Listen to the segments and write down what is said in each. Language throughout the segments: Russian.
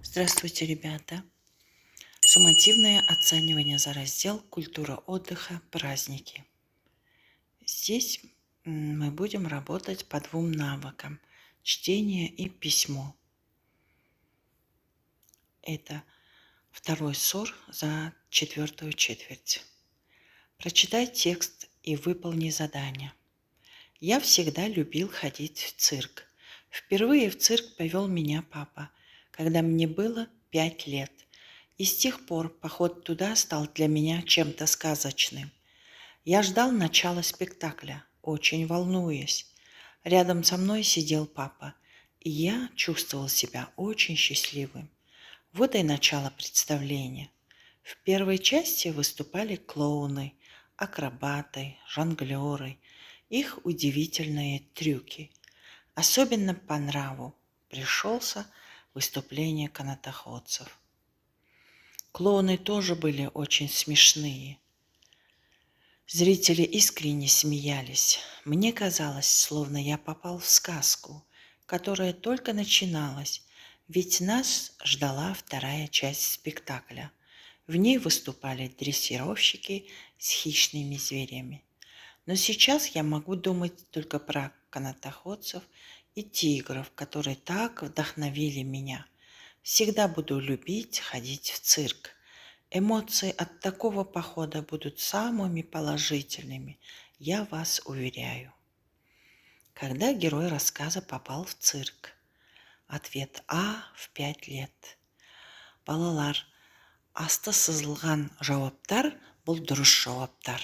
Здравствуйте, ребята! Суммативное оценивание за раздел «Культура отдыха. Праздники». Здесь мы будем работать по двум навыкам – чтение и письмо. Это второй ссор за 4-ю четверть. Прочитай текст и выполни задание. Я всегда любил ходить в цирк. Впервые в цирк повел меня папа, когда мне было 5 лет. И с тех пор поход туда стал для меня чем-то сказочным. Я ждал начала спектакля, очень волнуясь. Рядом со мной сидел папа, и я чувствовал себя очень счастливым. Вот и начало представления. В первой части выступали клоуны, акробаты, жонглеры, их удивительные трюки. Особенно по нраву пришелся выступление канатоходцев. Клоуны тоже были очень смешные. Зрители искренне смеялись. Мне казалось, словно я попал в сказку, которая только начиналась, ведь нас ждала вторая часть спектакля. В ней выступали дрессировщики с хищными зверями. Но сейчас я могу думать только про канатоходцев и тигров, которые так вдохновили меня. Всегда буду любить ходить в цирк. Эмоции от такого похода будут самыми положительными, я вас уверяю. Когда герой рассказа попал в цирк? Ответ А в 5 лет. Балалар, асты сызылған жауаптар бұл дұрыс жауаптар.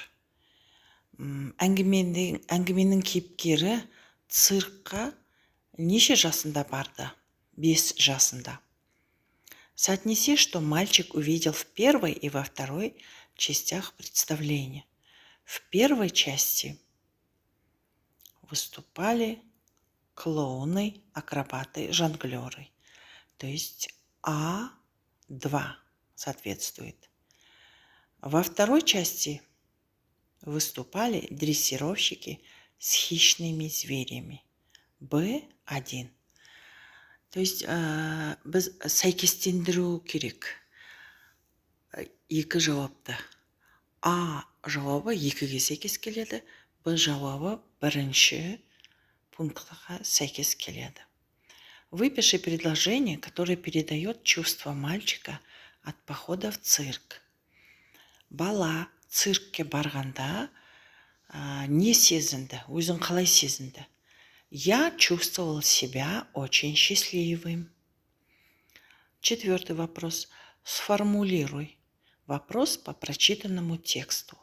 Әңгіменің кейіпкері циркқа неше жасында барды? 5 жасында. Соотнеси, что мальчик увидел в первой и во второй частях представления. В первой части выступали клоуны, акробаты, жонглеры. То есть А2 соответствует. Во второй части выступали дрессировщики с хищными зверями. Б1. То есть біз сәйкестендіру керек екі жауапты. А жауабы екіге сәйкес келеді, Б жауабы бірінші пунктқа сәйкес келеді. Выпиши предложение, которое передает чувство мальчика от похода в цирк. Бала циркке барғанда не сезінді, өзін қалай сезінді? Я чувствовал себя очень счастливым. 4-й вопрос. Сформулируй вопрос по прочитанному тексту.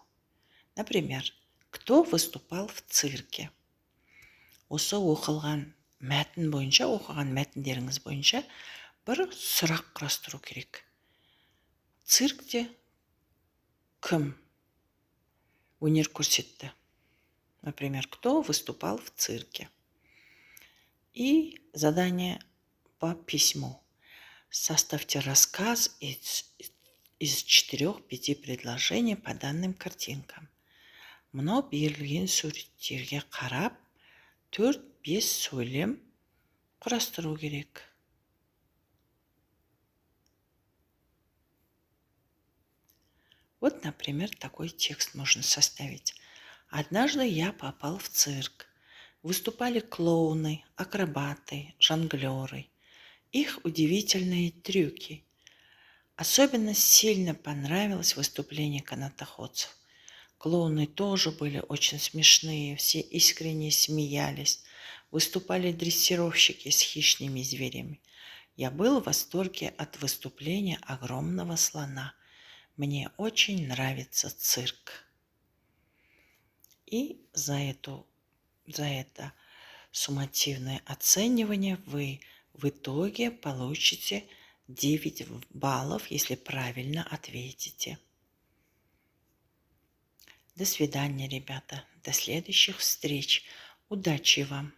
Например, кто выступал в цирке? Осы оқылған мәтін бойынша, оқыған мәтіндеріңіз бойынша бір сұрақ құрастыру керек. Циркте кім өнер көрсетті? Например, кто выступал в цирке? И задание по письму. Составьте рассказ из 4-5 предложений по данным картинкам. Мынау берілген суреттерге қарап, 4-5 сөйлем құрастыру керек. Вот, например, такой текст можно составить. Однажды я попал в цирк. Выступали клоуны, акробаты, жонглеры. Их удивительные трюки. Особенно сильно понравилось выступление канатоходцев. Клоуны тоже были очень смешные, все искренне смеялись. Выступали дрессировщики с хищными зверями. Я был в восторге от выступления огромного слона. Мне очень нравится цирк. И за это суммативное оценивание вы в итоге получите 9 баллов, если правильно ответите. До свидания, ребята. До следующих встреч. Удачи вам!